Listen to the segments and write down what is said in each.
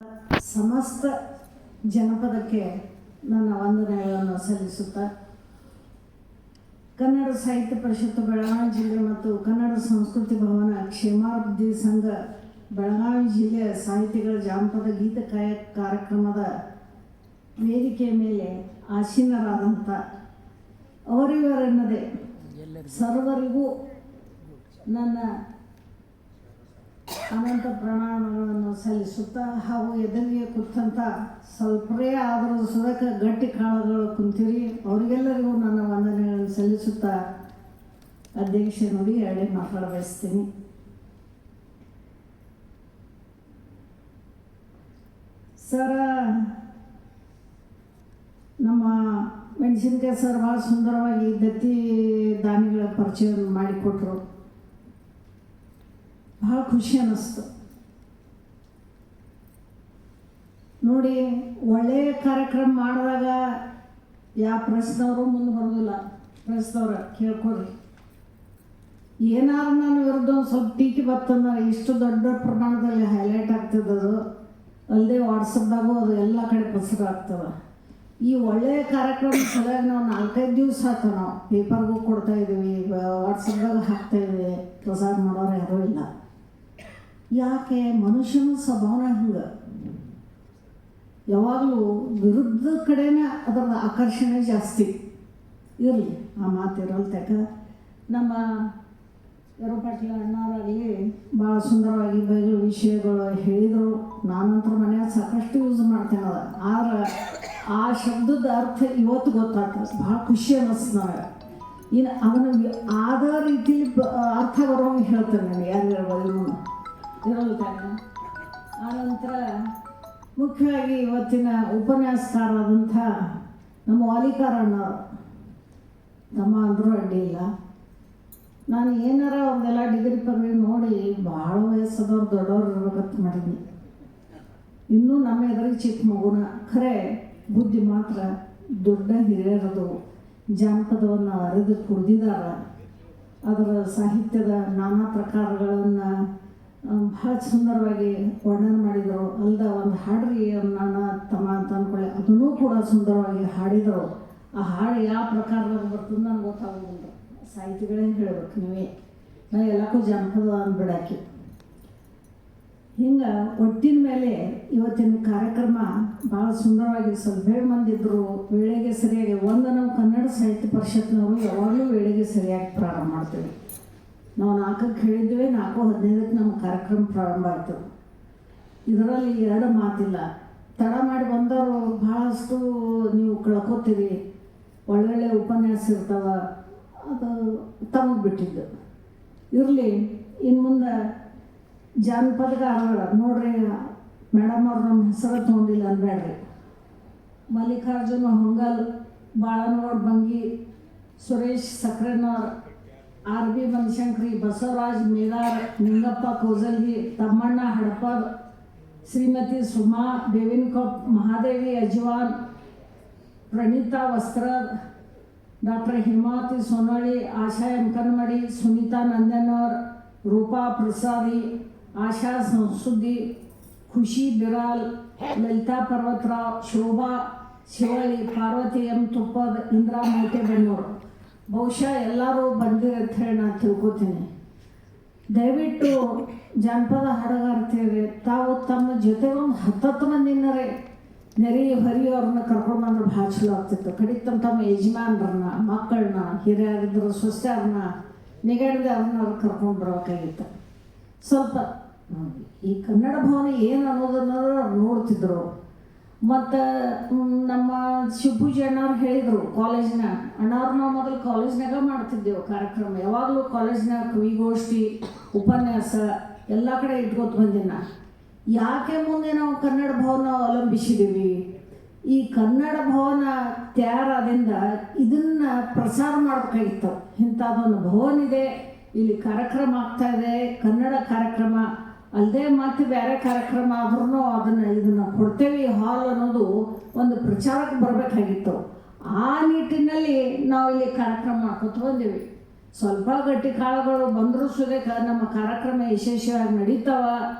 ಸಮಸ್ತ ಜನಪದಕ್ಕೆ ನನ್ನ ವಂದನೆಗಳನ್ನು ಸಲ್ಲಿಸುತ್ತಾ ಕನ್ನಡ ಸಾಹಿತ್ಯ ಪರಿಷತ್ತು ಬೆಳಗಾವಿ ಜಿಲ್ಲೆ ಮತ್ತು ಕನ್ನಡ ಸಂಸ್ಕೃತಿ ಭವನ ಕ್ಷೇಮಾಭಿವೃದ್ಧಿ ಸಂಘ ಬೆಳಗಾವಿ ಜಿಲ್ಲೆಯ ಸಾಹಿತಿಗಳ ಜಾನಪದ ಗೀತ ಕಾರ್ಯಕ್ರಮದ ವೇದಿಕೆಯ ಮೇಲೆ ಆಸೀನರಾದಂಥ ಅವರಿವರೆನ್ನದೆ ಸರ್ವರಿಗೂ ನನ್ನ ಅನಂತ ಪ್ರಣಾಮಗಳನ್ನು ಸಲ್ಲಿಸುತ್ತಾ ಹಾಗೂ ಎದುರಿಗೆ ಕೂತಂಥ ಸ್ವಲ್ಪರೇ ಆದರೂ ಸುದಕ ಗಟ್ಟಿ ಕಾಳುಗಳು ಕುಂತಿರಿ ಅವರಿಗೆಲ್ಲರಿಗೂ ನನ್ನ ವಂದನೆಗಳನ್ನು ಸಲ್ಲಿಸುತ್ತಾ ಅಧ್ಯಕ್ಷ ನುಡಿ ಎರಡೇ ಮಾತಾಡ ಬಯಸ್ತೀನಿ. ಸರ ನಮ್ಮ ಮೆಣಸಿನಕಾಯಿ ಸರ್ ಭಾಳ ಸುಂದರವಾಗಿ ದತ್ತಿ ದಾನಿಗಳ ಪರಿಚಯವನ್ನು ಮಾಡಿಕೊಟ್ರು. ಭಾಳ ಖುಷಿ ಅನ್ನಿಸ್ತು ನೋಡಿ. ಒಳ್ಳೆಯ ಕಾರ್ಯಕ್ರಮ ಮಾಡಿದಾಗ ಯಾವ ಪ್ರಶ್ನವರು ಮುಂದೆ ಬರೋದಿಲ್ಲ. ಪ್ರಶ್ನವ್ರ ಕೇಳ್ಕೊಡ್ರಿ, ಏನಾದ್ರು ನನ್ನ ವಿರುದ್ಧ ಒಂದು ಸ್ವಲ್ಪ ಟೀಕೆ ಬರ್ತಂದ್ರೆ ಇಷ್ಟು ದೊಡ್ಡ ಪ್ರಮಾಣದಲ್ಲಿ ಹೈಲೈಟ್ ಆಗ್ತದದು ಅಲ್ಲದೆ ವಾಟ್ಸಪ್ದಾಗೂ ಅದು ಎಲ್ಲ ಕಡೆ ಪ್ರಸಾರ ಆಗ್ತದೆ. ಈ ಒಳ್ಳೆಯ ಕಾರ್ಯಕ್ರಮ ಸಲುವಾಗಿ ನಾವು 4-5 ದಿವಸ ಆಯ್ತು ನಾವು ಪೇಪರ್ಗೂ ಕೊಡ್ತಾ ಇದ್ದೀವಿ, ವಾಟ್ಸಪ್ದಾಗ ಹಾಕ್ತಾಯಿದ್ದೀವಿ, ಪ್ರಸಾರ ಮಾಡೋರು ಯಾರೂ ಇಲ್ಲ. ಯಾಕೆ? ಮನುಷ್ಯನ ಸ್ವಭಾವನ ಹಂಗೆ ಯಾವಾಗಲೂ ವಿರುದ್ಧ ಕಡೆನೇ ಅದರ ಆಕರ್ಷಣೆ ಜಾಸ್ತಿ ಇರಲಿ. ಆ ಮಾತಿರಲ್ತಕ್ಕ ನಮ್ಮ ಯರೋ ಪಾಟೀಲ್ ಅಣ್ಣವರಾಗಲಿ ಭಾಳ ಸುಂದರವಾಗಿ ಬಗೆಯ ವಿಷಯಗಳು ಹೇಳಿದರು. ನಾನಂತರ ಮನೆಯಾಗ ಸಾಕಷ್ಟು ಯೂಸ್ ಮಾಡ್ತೇನೆ ಅದ. ಆದ್ರೆ ಆ ಶಬ್ದದ ಅರ್ಥ ಇವತ್ತು ಗೊತ್ತಾಗ್ತದೆ. ಭಾಳ ಖುಷಿ ಅನ್ನಿಸ್ತು ನನಗೆ. ಇನ್ನು ಅವನು ಆದ ರೀತಿಲಿ ಅರ್ಥ ಬರೋಂಗೆ ಹೇಳ್ತೇನೆ ನಾನು ಯಾರು ಹೇಳ್ಬೋದು ಇರಲ್ತಾಗ. ಆನಂತರ ಮುಖ್ಯವಾಗಿ ಇವತ್ತಿನ ಉಪನ್ಯಾಸಕಾರರಾದಂಥ ನಮ್ಮ ವಾಲಿಕಾರ ಅಣ್ಣವರು ತಮ್ಮ ಅಂದರೂ ಅಡ್ಡಿ ಇಲ್ಲ. ನಾನು ಏನಾರ ಅವ್ರದ್ದೆಲ್ಲ ಡಿಗ್ರಿ ಪದವಿ ನೋಡಿ ಭಾಳ ವಯಸ್ಸದವ್ರು ದೊಡ್ಡವ್ರು ಇರ್ಬೇಕಂತ ಮಾಡಿದ್ನಿ. ಇನ್ನೂ ನಮ್ಮ ಎದುರಿಗೆ ಚಿಕ್ಕ ಮಗುನ ಖರೆ ಬುದ್ಧಿ ಮಾತ್ರ ದೊಡ್ಡ ಹಿರಿಯರದು ಜಾನಪದವನ್ನು ಅರಿದು ಕುಡಿದಿದ್ದಾರ. ಅದರ ಸಾಹಿತ್ಯದ ನಾನಾ ಪ್ರಕಾರಗಳನ್ನು ಭಾಳ ಸುಂದರವಾಗಿ ವರ್ಣನೆ ಮಾಡಿದರು. ಅಲ್ದ ಒಂದು ಹಾಡ್ರಿ ನನ್ನ ತಮ್ಮ ಅಂತ ಅಂದ್ಕೊಳ್ಳಿ ಅದನ್ನೂ ಕೂಡ ಸುಂದರವಾಗಿ ಹಾಡಿದರು. ಆ ಹಾಡು ಯಾವ ಪ್ರಕಾರದಾಗ ಬರ್ತದೆ ನನಗೆ ಗೊತ್ತಾಗೋದಿಲ್ಲ. ಸಾಹಿತಿಗಳೇ ಹೇಳಬೇಕು ನೀವೇ, ನಾ ಎಲ್ಲಕ್ಕೂ ಜಾನಪದ ಅಂದ್ಬಿಡಾಕಿ. ಹಿಂಗೆ ಒಟ್ಟಿನ ಮೇಲೆ ಇವತ್ತಿನ ಕಾರ್ಯಕ್ರಮ ಭಾಳ ಸುಂದರವಾಗಿ ಸ್ವಲ್ಪ ಮಂದಿದ್ರು. ವೇಳೆಗೆ ಸರಿಯಾಗಿ ಒಂದು ನಾವು ಕನ್ನಡ ಸಾಹಿತ್ಯ ಪರಿಷತ್ನವರು ಯಾವಾಗಲೂ ವೇಳೆಗೆ ಸರಿಯಾಗಿ ಪ್ರಾರಂಭ ಮಾಡ್ತೀವಿ. ನಾವು 4ಕ್ಕೆ ಹೇಳಿದ್ವಿ, 4:15ಕ್ಕೆ ನಮ್ಮ ಕಾರ್ಯಕ್ರಮ ಪ್ರಾರಂಭ ಆಯಿತು. ಇದರಲ್ಲಿ 2 ಮಾತಿಲ್ಲ. ತಡ ಮಾಡಿ ಬಂದವರು ಭಾಳಷ್ಟು ನೀವು ಕಳ್ಕೊತೀರಿ. ಒಳ್ಳೊಳ್ಳೆ ಉಪನ್ಯಾಸ ಇರ್ತಾವೆ, ಅದು ತಮಗೆ ಬಿಟ್ಟಿದ್ದು ಇರಲಿ. ಇನ್ನು ಮುಂದೆ ಜಾನಪದಗಾರರು ನೋಡ್ರಿ, ಮೇಡಮ್ ಅವ್ರು ನಮ್ಮ ಹೆಸರು ತೊಗೊಂಡಿಲ್ಲ ಅನ್ಬೇಡ್ರಿ. ಮಲ್ಲಿಕಾರ್ಜುನ ಹೊಂಗಲ್, ಬಾಳನಗೌಡ ಬಂಗಿ, ಸುರೇಶ್ ಸಕ್ರೆನವ್ರ, RB ಬನಶಂಕರಿ, ಬಸವರಾಜ್ ಮೇದಾರ್, ನಿಂಗಪ್ಪ ಕೌಜಲ್ಗಿ, ತಮ್ಮಣ್ಣ ಹಡಪದ್, ಶ್ರೀಮತಿ ಸುಮಾ ಬೇವಿನಕೊಪ್, ಮಹಾದೇವಿ ಅಜ್ವಾನ್, ಪ್ರಣೀತಾ ವಸ್ತ್ರದ್, ಡಾಕ್ಟರ್ ಹೇಮಾವತಿ ಸೋನಳ್ಳಿ, ಆಶಾ ಎಂಕನಮಡಿ, ಸುನೀತಾ ನಂದನವರ್, ರೂಪಾ ಪ್ರಸಾದಿ, ಆಶಾ ಸಂಸುದ್ದಿ, ಖುಷಿ ಬಿರಾಲ್, ಲಲಿತಾ ಪರ್ವತರಾವ್, ಶೋಭಾ ಶಿವಳ್ಳಿ, ಪಾರ್ವತಿ ಎಂ ತುಪ್ಪದ್, ಇಂದ್ರಾ ಮೋಟೆಬೆನ್ನೂರು. ಬಹುಶಃ ಎಲ್ಲರೂ ಬಂದಿರಂತ ಹೇಳಿ ನಾನು ತಿಳ್ಕೊತೀನಿ. ದಯವಿಟ್ಟು ಜಾನಪದ ಹಾಡುಗಾರ್ತಿಯರೇ ತಾವು ತಮ್ಮ ಜೊತೆ ಒಂದು 10 ಮಂದಿನರೇ ನೆರೆ ಹರಿಯವ್ರನ್ನ ಕರ್ಕೊಂಡು ಬಂದ್ರೆ ಭಾಳ ಚಲೋ ಆಗ್ತಿತ್ತು. ಕಡಿಗೆ ತಮ್ಮ ಯಜಮಾನ್ರನ್ನ, ಮಕ್ಕಳನ್ನ, ಹಿರಿಯರಿದ್ರು ಸೊಸೆಯವ್ರನ್ನ, ನಿಗಡಿದವ್ರನ್ನ ಕರ್ಕೊಂಡು ಬರಬೇಕಾಗಿತ್ತು. ಸ್ವಲ್ಪ ಈ ಕನ್ನಡ ಭವನ ಏನು ಅನ್ನೋದನ್ನೋರು ಅವ್ರು ನೋಡ್ತಿದ್ರು. ಮತ್ತು ನಮ್ಮ ಶಿವಪೂಜೆ ಅಣ್ಣವ್ರು ಹೇಳಿದರು ಕಾಲೇಜ್ನ ಅಣ್ಣವ್ರು, ನಾವು ಮೊದಲು ಕಾಲೇಜ್ನಾಗ ಮಾಡ್ತಿದ್ದೆವು ಕಾರ್ಯಕ್ರಮ. ಯಾವಾಗಲೂ ಕಾಲೇಜ್ನಾಗ ಕವಿಗೋಷ್ಠಿ, ಉಪನ್ಯಾಸ ಎಲ್ಲ ಕಡೆ ಇಟ್ಕೊತ ಬಂದಿನ. ಯಾಕೆ ಮುಂದೆ ನಾವು ಕನ್ನಡ ಭವನ ಅವಲಂಬಿಸಿದ್ದೀವಿ? ಈ ಕನ್ನಡ ಭವನ ತಯಾರಾದಿಂದ ಇದನ್ನು ಪ್ರಸಾರ ಮಾಡಬೇಕಾಗಿತ್ತು. ಇಂಥದ್ದೊಂದು ಭವನ ಇದೆ, ಇಲ್ಲಿ ಕಾರ್ಯಕ್ರಮ ಆಗ್ತಾಯಿದೆ, ಕನ್ನಡ ಕಾರ್ಯಕ್ರಮ ಅಲ್ಲದೆ ಮತ್ತು ಬೇರೆ ಕಾರ್ಯಕ್ರಮ ಆದ್ರೂ ಇದನ್ನು ಕೊಡ್ತೇವೆ ಹಾಲ್ ಅನ್ನೋದು ಒಂದು ಪ್ರಚಾರಕ್ಕೆ ಬರಬೇಕಾಗಿತ್ತು. ಆ ನಿಟ್ಟಿನಲ್ಲಿ ನಾವು ಇಲ್ಲಿ ಕಾರ್ಯಕ್ರಮ ಮಾಡ್ಕೊತ ಬಂದೀವಿ. ಸ್ವಲ್ಪ ಗಟ್ಟಿ ಕಾಳುಗಳು ಬಂದರೂ ಸುದೇಕ ನಮ್ಮ ಕಾರ್ಯಕ್ರಮ ಯಶಸ್ವಿಯಾಗಿ ನಡೀತಾವ.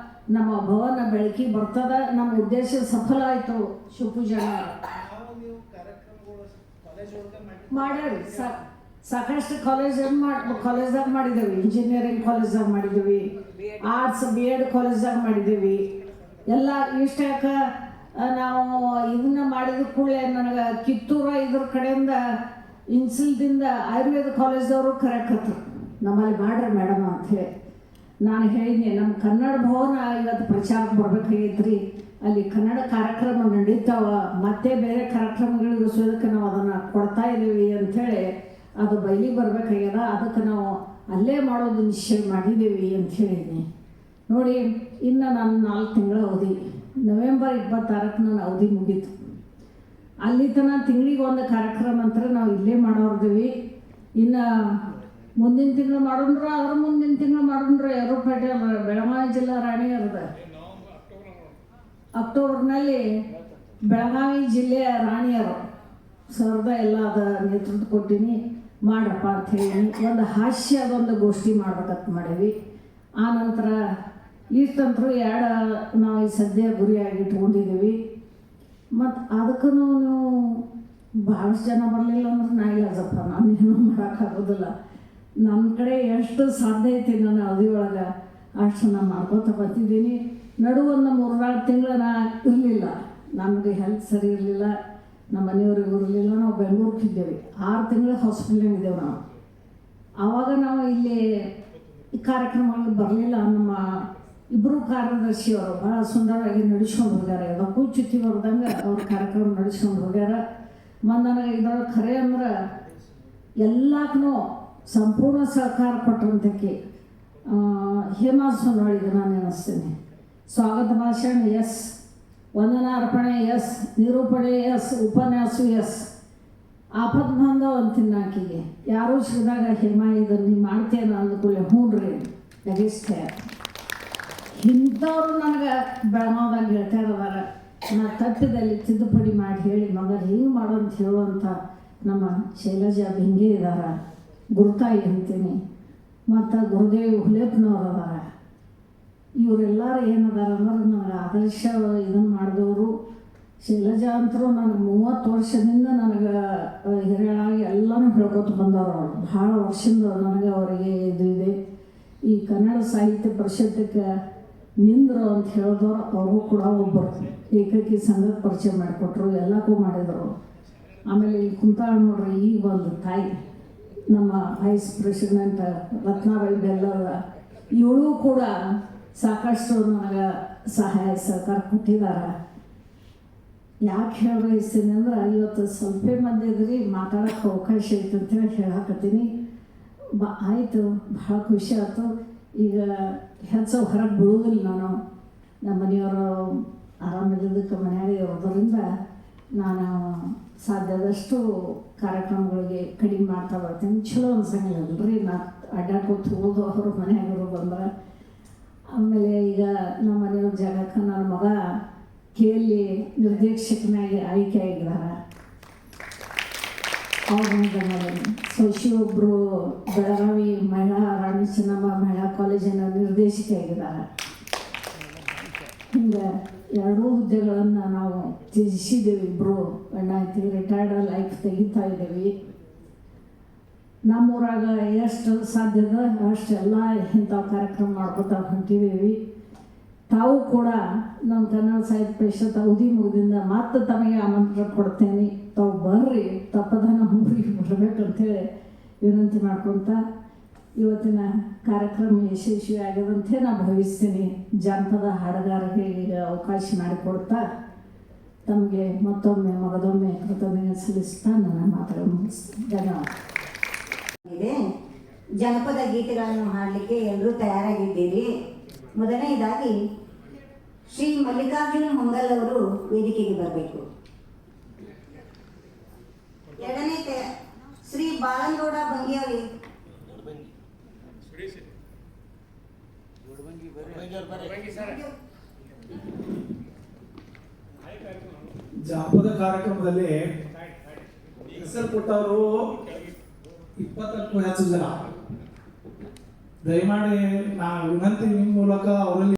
ನಮ್ಮ ಭವನ ಬೆಳಕಿ ಬರ್ತದ. ನಮ್ಮ ಉದ್ದೇಶ ಸಫಲ ಆಯಿತು. ಶಿವಪೂಜಾ ಮಾಡ್ಯಾರಿ. ಸಾಕಷ್ಟು ಕಾಲೇಜ್ದಾಗ ಮಾಡಿದ್ದೇವೆ. ಇಂಜಿನಿಯರಿಂಗ್ ಕಾಲೇಜ್ದಾಗ ಮಾಡಿದ್ದೀವಿ, ಆರ್ಟ್ಸ್ B.Ed ಕಾಲೇಜ್ದಾಗ ಮಾಡಿದ್ದೀವಿ ಎಲ್ಲ. ಇಷ್ಟಾಕ ನಾವು ಇದನ್ನ ಮಾಡಿದ ಕೂಡಲೇ ನನಗೆ ಕಿತ್ತೂರ ಇದ್ರ ಕಡೆಯಿಂದ ಇನ್ಸಿಲ್ದಿಂದ ಆಯುರ್ವೇದ ಕಾಲೇಜ್ದವರು ಕರೆಯಕತ್ರು, ನಮ್ಮಲ್ಲಿ ಮಾಡ್ರಿ ಮೇಡಮ್ ಅಂಥೇಳಿ. ನಾನು ಹೇಳಿದ್ನಿ, ನಮ್ಮ ಕನ್ನಡ ಭವನ ಇವತ್ತು ಪ್ರಚಾರಕ್ಕೆ ಬರ್ಬೇಕಾಗೈತ್ರಿ, ಅಲ್ಲಿ ಕನ್ನಡ ಕಾರ್ಯಕ್ರಮ ನಡೀತಾವ, ಮತ್ತೆ ಬೇರೆ ಕಾರ್ಯಕ್ರಮಗಳಿಗೋಸ್ಕರಕ್ಕೆ ನಾವು ಅದನ್ನು ಕೊಡ್ತಾ ಇದ್ದೀವಿ ಅಂಥೇಳಿ ಅದು ಬಯಲಿಗೆ ಬರಬೇಕಾಗ್ಯದ. ಅದಕ್ಕೆ ನಾವು ಅಲ್ಲೇ ಮಾಡೋದು ನಿಶ್ಚಯ ಮಾಡಿದ್ದೀವಿ ಅಂತ ಹೇಳಿದ್ನಿ. ನೋಡಿ, ಇನ್ನು ನಾನು 4 ತಿಂಗಳ ಅವಧಿ, ನವೆಂಬರ್ 26ಕ್ಕೆ ನನ್ನ ಅವಧಿ ಮುಗೀತು. ಅಲ್ಲಿ ತನಕ ತಿಂಗಳಿಗೆ ಒಂದು ಕಾರ್ಯಕ್ರಮ ಅಂತ ನಾವು ಇಲ್ಲೇ ಮಾಡೋರ್ದೀವಿ. ಇನ್ನು ಮುಂದಿನ ತಿಂಗಳು ಮಾಡೋಣ್ರ, ಅದ್ರ ಮುಂದಿನ ತಿಂಗಳು ಮಾಡೋಣ್ರ. ಯರೂಪೇಟೆ ಬೆಳಗಾವಿ ಜಿಲ್ಲಾ ರಾಣಿಯರದ ಅಕ್ಟೋಬರ್ನಲ್ಲಿ ಬೆಳಗಾವಿ ಜಿಲ್ಲೆಯ ರಾಣಿಯರು ಸರ್ದ ಎಲ್ಲ ಅದ ನೇತೃತ್ವ ಕೊಟ್ಟಿನಿ, ಮಾಡ್ರಪ್ಪ ಅಂತ ಹೇಳಿ ಒಂದು ಹಾಸ್ಯದೊಂದು ಗೋಷ್ಠಿ ಮಾಡ್ಬೇಕಂತ ಮಾಡೀವಿ. ಆ ನಂತರ ಇಷ್ಟಂತರೂ 2 ನಾವು ಈ ಸದ್ಯ ಗುರಿಯಾಗಿ ಇಟ್ಕೊಂಡಿದ್ದೀವಿ. ಮತ್ತು ಅದಕ್ಕೂ ನೀವು ಭಾಳಷ್ಟು ಜನ ಬರಲಿಲ್ಲ ಅಂದ್ರೆ ನಾ ಇಲ್ಲಪ್ಪ, ನಾನೇನು ಮಾಡೋಕ್ಕಾಗೋದಿಲ್ಲ. ನನ್ನ ಕಡೆ ಎಷ್ಟು ಸಾಧ್ಯ ಐತಿ ನನ್ನ ಅವಧಿ ಒಳಗೆ ಅಷ್ಟು ನಾನು ಮಾಡ್ಕೋತ ಬರ್ತಿದ್ದೀನಿ. ಒಂದು 3-4 ತಿಂಗಳು ನಾ ಇರಲಿಲ್ಲ, ನಮಗೆ ಹೆಲ್ತ್ ಸರಿ ಇರಲಿಲ್ಲ, ನಮ್ಮ ಮನೆಯವ್ರಿಗೆ ಇರಲಿಲ್ಲ. ನಾವು ಬೆಂಗಳೂರಿಗೆ ಇದ್ದೇವೆ, 6 ತಿಂಗಳು ಹಾಸ್ಪಿಟ್ಲಾಗ ಇದ್ದೇವೆ ನಾವು. ಆವಾಗ ನಾವು ಇಲ್ಲಿ ಈ ಕಾರ್ಯಕ್ರಮಗಳಿಗೆ ಬರಲಿಲ್ಲ. ನಮ್ಮ ಇಬ್ಬರು ಕಾರ್ಯದರ್ಶಿಯವರು ಭಾಳ ಸುಂದರವಾಗಿ ನಡೆಸ್ಕೊಂಡು ಹೋಗ್ಯಾರ, ಯಾವುದಕ್ಕೂ ಚ್ಯುತಿ ಬರ್ದಂಗೆ ಅವ್ರ ಕಾರ್ಯಕ್ರಮ ನಡೆಸ್ಕೊಂಡು ಹೋಗ್ಯಾರ. ಮತ್ತು ನನಗೆ ಇದ್ರೊಳಗೆ ಖರೆ ಅಂದ್ರೆ ಎಲ್ಲಕ್ಕೂ ಸಂಪೂರ್ಣ ಸಹಕಾರ ಕೊಟ್ಟಂತಕ್ಕೆ ಹೇಮಾ ಸೋನವಳಿಗೆ ನಾನು ನೆನೆಸ್ತೇನೆ. ಸ್ವಾಗತ ಭಾಷಣ ಎಸ್, ವಂದನಾ ಅರ್ಪಣೆ ಎಸ್, ನಿರೂಪಣೆ ಎಸ್, ಉಪನ್ಯಾಸ ಎಸ್, ಆಪತ್ ಬಾಂಧವ ಅಂತೀನಿ ಆಕೆಗೆ. ಯಾರೂ ಸಿಗದಾಗ ಹೇಮಾ ಇದನ್ನು ನೀವು ಮಾಡ್ತೇನೆ ಅಂದ್ಕೊಳ್ಳಿ, ಹ್ಞೂ ರೀ ಲಗಿಸ್ತೇ. ಇಂಥವ್ರು ನನಗೆ ಬೆಳಗಾವ್ದಾಗ ಗೆಳತಿಯರದಾರ. ನಾ ತಪ್ಪಿದಲ್ಲಿ ತಿದ್ದುಪಡಿ ಮಾಡಿ ಹೇಳಿ ಮಗ ಹಿಂಗೆ ಮಾಡೋ ಅಂತ ಹೇಳುವಂಥ ನಮ್ಮ ಶೈಲಜಾ ಹಿಂಗೆ ಇದ್ದಾರ, ಗುರುತಾಯಿ ಅಂತೀನಿ. ಮತ್ತು ಗುರುದೇವ್ ಹುಲೇಪ್ನವ್ರು ಅದಾರ. ಇವರೆಲ್ಲರೂ ಏನದಾರ ಅಂದ್ರೆ ನನಗೆ ಆದರ್ಶ ಇದನ್ನು ಮಾಡಿದವರು. ಶೈಲಜಾ ಅಂತರೂ ನನಗೆ 30 ವರ್ಷದಿಂದ ನನಗೆ ಹಿರಿಯಳಾಗಿ ಎಲ್ಲನೂ ಹೇಳ್ಕೊತ ಬಂದವರು. ಅವರು ಭಾಳ ವರ್ಷದಿಂದ ನನಗೆ ಅವರಿಗೆ ಇದು ಇದೆ. ಈ ಕನ್ನಡ ಸಾಹಿತ್ಯ ಪರಿಷತ್ತಕ್ಕೆ ನಿಂದರು ಅಂತ ಹೇಳಿದವರು ಅವರು ಕೂಡ ಒಬ್ಬರು. ಏಕೈಕಿ ಸಂಘದ ಪರಿಚಯ ಮಾಡಿಕೊಟ್ರು, ಎಲ್ಲಕ್ಕೂ ಮಾಡಿದರು. ಆಮೇಲೆ ಇಲ್ಲಿ ಕುಂತಾಳ ನೋಡ್ರಿ, ಈಗ ಒಂದು ತಾಯಿ ನಮ್ಮ ವೈಸ್ ಪ್ರೆಸಿಡೆಂಟ್ ರತ್ನಾಬಾಯಿ ಬೆಲ್ಲದ, ಇವಳು ಕೂಡ ಸಾಕಷ್ಟು ನನಗೆ ಸಹಾಯ ಸಹಕಾರ ಕೊಟ್ಟಿದ್ದಾರೆ. ಯಾಕೆ ಹೇಳಿ ಬಯಸ್ತೀನಿ ಅಂದ್ರೆ, ಇವತ್ತು ಸ್ವಲ್ಪ ಮಂದಿ ಇದ್ರಿ ಮಾತಾಡೋಕ್ಕೆ ಅವಕಾಶ ಐತೆ ಅಂತೇಳಿ ಹೇಳಕತ್ತೀನಿ. ಆಯಿತು, ಭಾಳ ಖುಷಿ ಆಯ್ತು. ಈಗ ಹೆಚ್ಚು ಹೊರಗೆ ಬಿಡುವುದಿಲ್ಲ ನಾನು. ನಮ್ಮ ಮನೆಯವರು ಆರಾಮಿಲ್ಲದಕ್ಕೆ ಮನೆಯಾಗ ಇರೋದರಿಂದ ನಾನು ಸಾಧ್ಯದಷ್ಟು ಕಾರ್ಯಕ್ರಮಗಳಿಗೆ ಕಡಿಮೆ ಮಾಡ್ತಾ ಬರ್ತೀನಿ. ಚಲೋ ಅನ್ಸಂಗಿಲ್ಲಲ್ರಿ, ನಾ ಅಡ್ಡಾಡ್ಕೊತ ಹೋಗೋದು ಅವರು ಮನೆಯಾಗಿರೋ ಬಂದ್ರೆ. ಆಮೇಲೆ ಈಗ ನಮ್ಮ ಮನೆಯವ್ರ ಜಾಗಕ್ಕೆ ನನ್ನ ಮಗ KLE ನಿರ್ದೇಶಕನಾಗಿ ಆಯ್ಕೆ ಆಗಿದ್ದಾರೆ. ಶಶಿಯೊಬ್ಬರು ಬೆಳಗಾವಿ ಮಹಿಳಾ ರಾಣಿ ಚೆನ್ನಮ್ಮ ಮಹಿಳಾ ಕಾಲೇಜಿನ ನಿರ್ದೇಶಕಿ ಆಗಿದ್ದಾರೆ. ಹಿಂಗೆ 2 ಹುದ್ದೆಗಳನ್ನು ನಾವು ತ್ಯಜಿಸಿದ್ದೇವೆ. ಇಬ್ಬರು ಅಣ್ಣಾಯ್ತಿ ರಿಟೈರ್ಡ್ ಲೈಫ್ ತೆಗಿತಾ ಇದ್ದೇವೆ. ನಮ್ಮೂರಾಗ ಎಷ್ಟು ಸಾಧ್ಯದ ಅಷ್ಟೆಲ್ಲ ಇಂಥ ಕಾರ್ಯಕ್ರಮ ಮಾಡ್ಕೊತಾ ಹೊಂಟಿದ್ದೀವಿ. ತಾವು ಕೂಡ ನಮ್ಮ ಕನ್ನಡ ಸಾಹಿತ್ಯ ಪರಿಷತ್ ಅವಧಿ ಮುಗಿದಿಂದ ಮತ್ತೆ ತಮಗೆ ಆಮಂತ್ರಣ ಕೊಡ್ತೇನೆ. ತಾವು ಬರ್ರಿ, ತಪ್ಪದ ನಮ್ಮ ಊರಿಗೆ ಬರಬೇಕಂತೇಳಿ ವಿನಂತಿ ಮಾಡ್ಕೊತ ಇವತ್ತಿನ ಕಾರ್ಯಕ್ರಮ ಯಶಸ್ವಿ ಆಗ್ಯದಂತೆ ನಾನು ಭಾವಿಸ್ತೀನಿ. ಜಾನಪದ ಹಾಡುಗಾರರಿಗೆ ಈಗ ಅವಕಾಶ ಮಾಡಿಕೊಡ್ತಾ ತಮಗೆ ಮತ್ತೊಮ್ಮೆ ಮಗದೊಮ್ಮೆ ಕೃತಜ್ಞತೆ ಸಲ್ಲಿಸ್ತಾ ನನ್ನ ಮಾತನ್ನು ಮುಗಿಸ್ತೀನಿ. ಧನ್ಯವಾದ. ಜನಪದ ಗೀತೆಗಳನ್ನು ಹಾಡಲಿಕ್ಕೆ ಎಲ್ಲರೂ ತಯಾರಾಗಿದ್ದೀರಿ. ಮೊದಲನೇದಾಗಿ ಶ್ರೀ ಮಲ್ಲಿಕಾರ್ಜುನ ಹೊಂಗಲ್ ಅವರು ವೇದಿಕೆಗೆ ಬರಬೇಕು. ಎರಡನೇ ಶ್ರೀ ಬಾಳಂಗೌಡ ಬಂಗಿಯವರು ಜಾನಪದ ಕಾರ್ಯಕ್ರಮದಲ್ಲಿ ಹೆಸರು ಕೊಟ್ಟವರು 20ಕ್ಕೂ ಹೆಚ್ಚು ಜನ. ದಯಮಾಡಿ ನಾ ವಿನಂತಿ ನಿಮ್ಮ ಮೂಲಕ ಅವರಲ್ಲಿ